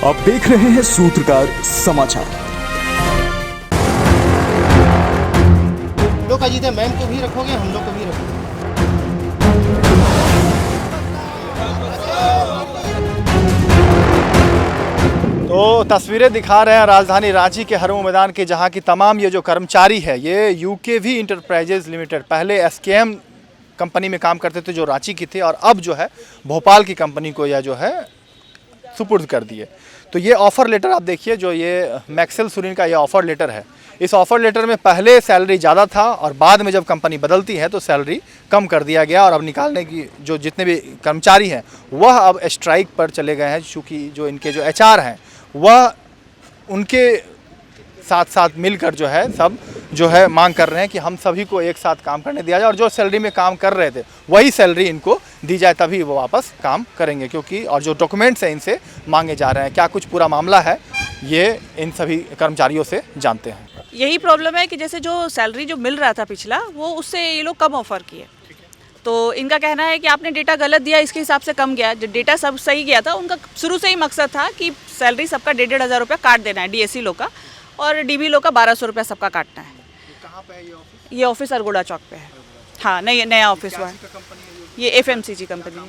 आप देख रहे हैं सूत्रकार समाचार। लोग का जीते मैम को भी रखोगे, हम लोग को भी रखोगे। तो तस्वीरें दिखा रहे हैं राजधानी रांची के हरमू मैदान के, जहां की तमाम ये जो कर्मचारी है ये यूकेवी इंटरप्राइजेज लिमिटेड, पहले एसकेएम कंपनी में काम करते थे जो रांची की थी, और अब जो है भोपाल की कंपनी को यह जो है सुपुर्द कर दिए। तो ये ऑफ़र लेटर आप देखिए, जो ये मैक्सेल सुरीन का ये ऑफ़र लेटर है। इस ऑफ़र लेटर में पहले सैलरी ज़्यादा था और बाद में जब कंपनी बदलती है तो सैलरी कम कर दिया गया, और अब निकालने की जो जितने भी कर्मचारी हैं वह अब स्ट्राइक पर चले गए हैं, चूँकि जो इनके जो एचआर हैं वह उनके साथ साथ मिलकर जो है सब जो है मांग कर रहे हैं कि हम सभी को एक साथ काम करने दिया जाए, और जो सैलरी में काम कर रहे थे वही सैलरी इनको दी जाए, तभी वो वापस काम करेंगे। क्योंकि और जो डॉक्यूमेंट्स हैं इनसे मांगे जा रहे हैं, क्या कुछ पूरा मामला है ये इन सभी कर्मचारियों से जानते हैं। यही प्रॉब्लम है कि जैसे जो सैलरी जो मिल रहा था पिछला, वो उससे ये लोग कम ऑफर किए। तो इनका कहना है कि आपने डेटा गलत दिया, इसके हिसाब से कम गया। जो डेटा सब सही गया था, उनका शुरू से ही मकसद था कि सैलरी सबका 1,500 रुपया काट देना है, डीएससी लोग का, और डीबी लोग का 1200 रुपया सबका काटना है। कहाँ पे है ये ऑफिस? ये ऑफिस अरगोड़ा चौक पे है। हाँ, नहीं, नया ऑफिस हुआ है। ये एफएमसीजी कंपनी है,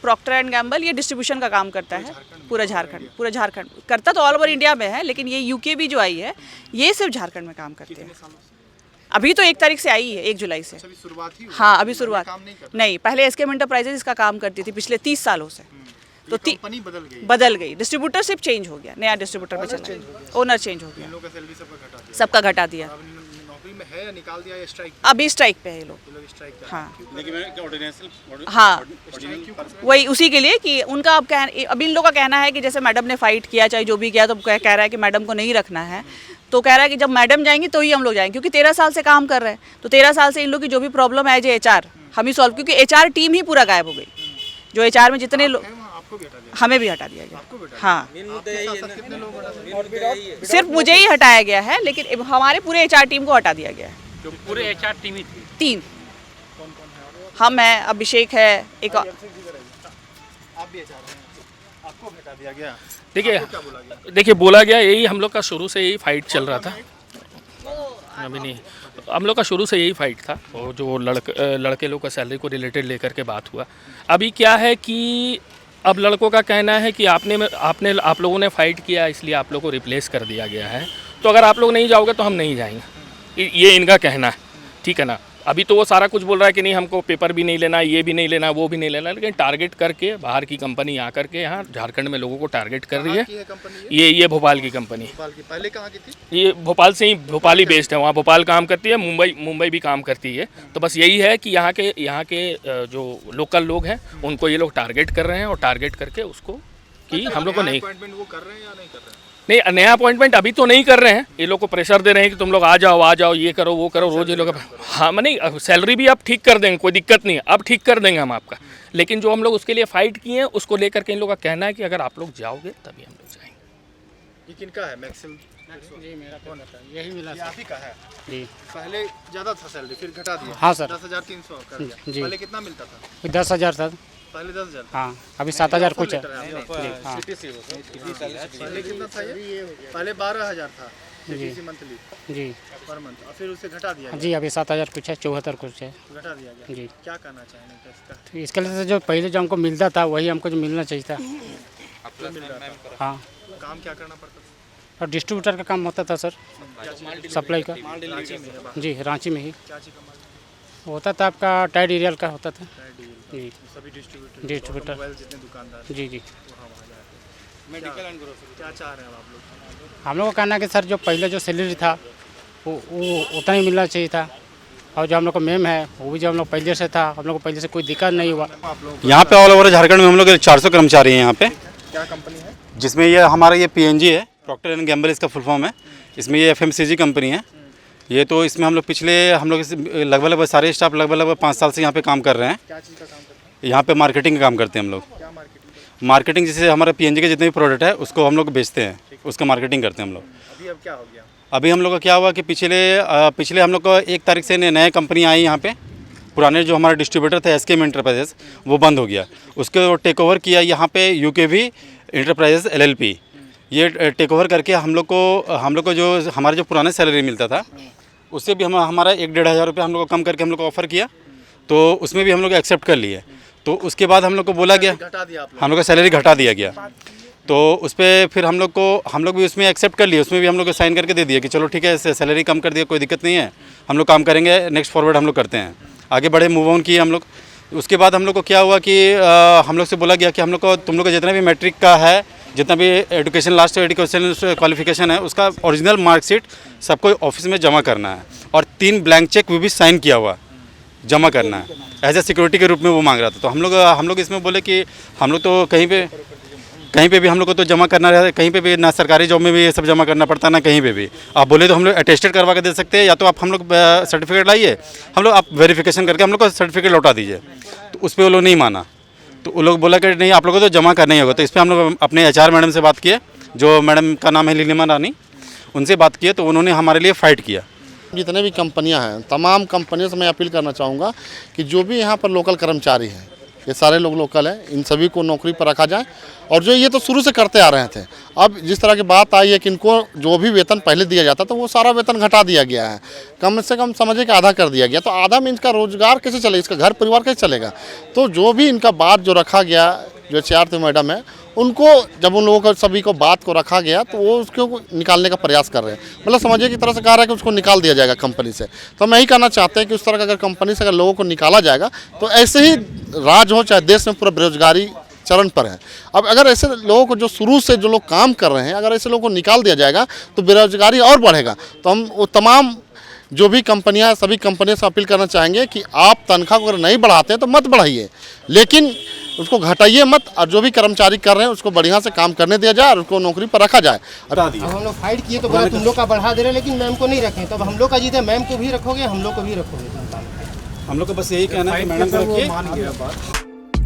प्रॉक्टर एंड गैम्बल। ये डिस्ट्रीब्यूशन का काम करता है पूरा झारखंड करता तो ऑल ओवर इंडिया में है, लेकिन ये यूकेवी जो आई है ये सिर्फ झारखंड में काम करती है। अभी तो 1 तारीख से आई है, 1 जुलाई से। हाँ, अभी शुरुआत नहीं, पहले एसकेएम इंटरप्राइजेज इसका काम करती थी पिछले 30 सालों से। तो कंपनी बदल गई, डिस्ट्रीब्यूटरशिप चेंज हो गया, नया डिस्ट्रीब्यूटर में चला, ओनर चेंज हो गया, सबका घटा दिया। नौकरी में है या निकाल दिया या स्ट्राइक? अभी स्ट्राइक पे है ये लोग। हाँ, हाँ, वही उसी के लिए कि उनका अब इन लोग का कहना है कि जैसे मैडम ने फाइट किया, चाहे जो भी किया, तो कह रहा है कि मैडम को नहीं रखना है। तो कह रहा है कि जब मैडम जाएंगी तो ही हम लोग जाएंगे, क्योंकि 13 साल से काम कर रहे हैं। तो 13 साल से इन लोग की जो भी प्रॉब्लम है एज एचआर हम ही सॉल्व, क्योंकि एचआर टीम ही पूरा गायब हो गई। जो एचआर में जितने लोग, हमें भी हटा दिया गया। हाँ, सिर्फ मुझे ही हटाया गया है, लेकिन हमारे पूरे एचआर टीम को हटा दिया गया है। जो पूरे एचआर टीम ही थी 3 हम हैं, अभिषेक है, एक देखिए बोला गया यही, हम लोग का शुरू से यही फाइट चल रहा था। अभी नहीं, हम लोग का शुरू से यही फाइट था, और जो लड़के लोग का सैलरी को रिलेटेड लेकर के बात हुआ। अभी क्या है कि अब लड़कों का कहना है कि आप लोगों ने फाइट किया, इसलिए आप लोगों को रिप्लेस कर दिया गया है, तो अगर आप लोग नहीं जाओगे तो हम नहीं जाएंगे, ये इनका कहना है। ठीक है ना। अभी तो वो सारा कुछ बोल रहा है कि नहीं, हमको पेपर भी नहीं लेना, ये भी नहीं लेना, वो भी नहीं लेना, लेकिन टारगेट करके बाहर की कंपनी आकर के यहाँ झारखंड में लोगों को टारगेट कर रही है। ये भोपाल की कंपनी। पहले कहाँ की थी? ये भोपाल से ही, भोपाल ही बेस्ड है, वहाँ भोपाल काम करती है, मुंबई भी काम करती है। तो बस यही है कि यहाँ के जो लोकल लोग हैं उनको ये लोग टारगेट कर रहे हैं, और टारगेट करके उसको कि हम लोग को नहीं वो कर रहे हैं या नहीं कर रहे हैं? नहीं, नया अपॉइंटमेंट अभी तो नहीं कर रहे हैं। ये लोग को प्रेशर दे रहे हैं कि तुम लोग आ जाओ, ये करो, वो करो, रोज ये लोग। हाँ, नहीं, सैलरी भी आप ठीक कर देंगे, कोई दिक्कत नहीं है, अब ठीक कर देंगे हम आपका। लेकिन जो हम लोग उसके लिए फाइट किए हैं उसको लेकर के इन लोग का कहना है कि अगर आप लोग जाओगे तभी हम लोग जाएंगे। ये किनका है? मैक्सेल जी, मेरा कौन था, यही मिला आप ही का है जी। पहले ज़्यादा था सैलरी, फिर घटा दिया। हाँ सर, 10,300 कर दिया। जी। पहले कितना मिलता था? 10,000 था। पहले 10,000। हाँ, अभी 7,000 कुछ है। हाँ। पहले कितना था ये? पहले 12,000 था जी मंथली जी पर मंथ, और फिर उसे घटा दिया जी, अभी 7,000 कुछ है, 74 कुछ है घटा दिया गया जी। क्या करना चाहेंगे इसका? तो इसके लिए तो जो पहले जो हमको मिलता था वही हमको जो मिलना चाहिए था। मिल रहा था। हाँ, काम क्या करना पड़ता था? और डिस्ट्रीब्यूटर का काम होता था सर, सप्लाई का। जी, रांची में ही क्या चीज़ का माल? होता था आपका टाइड एरियल का होता था जी। सभी डिस्ट्रीब्यूटर मोबाइल जितने दुकानदार जी जी। मेडिकल एंड ग्रोसरी क्या चाह रहे हैं आप लोग? हम लोग का कहना है कि सर जो पहले जो सैलरी था वो उतना ही मिलना चाहिए था, और जो हम लोग का मेम है वो भी जो हम लोग पहले से था, हम लोग को पहले से कोई दिक्कत नहीं हुआ। यहाँ पे ऑल ओवर झारखंड में हम लोग 400 कर्मचारी हैं यहाँ पे, क्या कंपनी है? जिसमें ये हमारा ये पीएनजी है, प्रॉक्टर एंड गैम्बल इसका फुल फॉर्म है। इसमें ये एफएमसीजी कंपनी है ये। तो इसमें हम लोग लगभग सारे स्टाफ लगभग 5 साल से यहाँ पे काम कर रहे हैं। क्या चीज़ का काम करते हैं? यहाँ पे मार्केटिंग का काम करते हैं हम लोग। क्या मार्केटिंग जैसे हमारे पीएनजी के जितने भी प्रोडक्ट है उसको हम लोग बेचते हैं, उसका मार्केटिंग करते हैं हम लोग। अभी अब क्या हो गया? अभी हम लोग का क्या हुआ कि पिछले हम लोग को 1 तारीख से नए कंपनी आई यहाँ पे। पुराने जो हमारा डिस्ट्रीब्यूटर थे एसकेएम इंटरप्राइजेस वो बंद हो गया, उसको टेक ओवर किया यहाँ पे यूकेवी इंटरप्राइजेस एलएलपी। ये टेक ओवर करके हम लोग को जो हमारा जो पुराना सैलरी मिलता था उससे भी हमारा 1-1.5 हज़ार रुपये हम लोग को कम करके हम लोग को ऑफ़र किया, तो उसमें भी हम लोग एक्सेप्ट कर लिए। तो उसके बाद हम लोग को बोला गया, हम लोग का सैलरी घटा दिया गया, तो उस पर फिर हम लोग भी उसमें एक्सेप्ट कर लिए, उसमें भी हम लोग को साइन करके दे दिया कि चलो ठीक है, सैलरी कम कर दिया, कोई दिक्कत नहीं है, हम लोग काम करेंगे, नेक्स्ट फॉरवर्ड हम लोग करते हैं, आगे बढ़े, मूव ऑन किए हम लोग। उसके बाद हम लोग को क्या हुआ कि हम लोग से बोला गया कि हम लोग को तुम लोग का जितना भी मैट्रिक का है, जितना भी एजुकेशन लास्ट एजुकेशन क्वालिफिकेशन है, उसका ओरिजिनल मार्कशीट सबको ऑफिस में जमा करना है, और 3 ब्लैंक चेक वो भी साइन किया हुआ जमा करना है, एज ए सिक्योरिटी के रूप में वो मांग रहा था। तो हम लोग इसमें बोले कि हम लोग तो कहीं पे भी हम लोग को तो जमा करना रहता है, कहीं पे भी ना सरकारी जॉब में भी ये सब जमा करना पड़ता है, ना कहीं पे भी। आप बोले तो हम लोग अटेस्टेड करवा के दे सकते हैं, या तो आप हम लोग सर्टिफिकेट लाइए, हम लोग आप वेरिफिकेशन करके हम लोग को सर्टिफिकेट लौटा दीजिए। तो उस पर वो लोग नहीं माना, तो वो लोग बोला कि नहीं, आप लोगों को तो जमा करना ही होगा। तो इस पर हम लोग अपने HR मैडम से बात किए, जो मैडम का नाम है नीलिमा रानी, उनसे बात किए, तो उन्होंने हमारे लिए फ़ाइट किया। जितने भी कंपनियां हैं, तमाम कंपनियों से मैं अपील करना चाहूँगा कि जो भी यहाँ पर लोकल कर्मचारी हैं, ये सारे लोग लोकल हैं, इन सभी को नौकरी पर रखा जाए। और जो ये तो शुरू से करते आ रहे थे, अब जिस तरह की बात आई है कि इनको जो भी वेतन पहले दिया जाता था वो सारा वेतन घटा दिया गया है, कम से कम समझिए कि आधा कर दिया गया। तो आधा में इनका रोजगार कैसे चलेगा, इसका घर परिवार कैसे चलेगा। तो जो भी इनका बात जो रखा गया, जो HR मैडम है, उनको जब उन लोगों को सभी को बात को रखा गया तो वो उसको निकालने का प्रयास कर रहे हैं, मतलब समझिए कि तरह से कह रहा है कि उसको निकाल दिया जाएगा कंपनी से। तो मैं ही कहना चाहते हैं कि उस तरह का अगर कंपनी से अगर लोगों को निकाला जाएगा तो ऐसे ही राज हो, चाहे देश में पूरा बेरोजगारी चरण पर है। अब अगर ऐसे लोगों को जो शुरू से जो लोग काम कर रहे हैं, अगर ऐसे लोगों को निकाल दिया जाएगा तो बेरोजगारी और बढ़ेगा। तो हम वो तमाम जो भी कंपनियां, सभी कंपनियों से अपील करना चाहेंगे कि आप तनख्वाह को अगर नहीं बढ़ाते हैं तो मत बढ़ाइए, लेकिन उसको घटाइए मत, और जो भी कर्मचारी कर रहे हैं उसको बढ़िया से काम करने दिया जाए और उसको नौकरी पर रखा जाए। अब हम लोग फाइट किए तो बोला तुम लोग का बढ़ा दे रहे, लेकिन मैम को नहीं रखें। तो अब हम लोग का जीत है, मैम को भी रखोगे, हम लोग को भी रखोगे। हम लोग को बस यही कहना है कि मैडम को रखिए।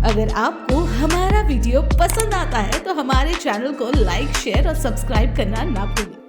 अगर आपको हमारा वीडियो पसंद आता है तो हमारे चैनल को लाइक, शेयर और सब्सक्राइब करना ना भूलें।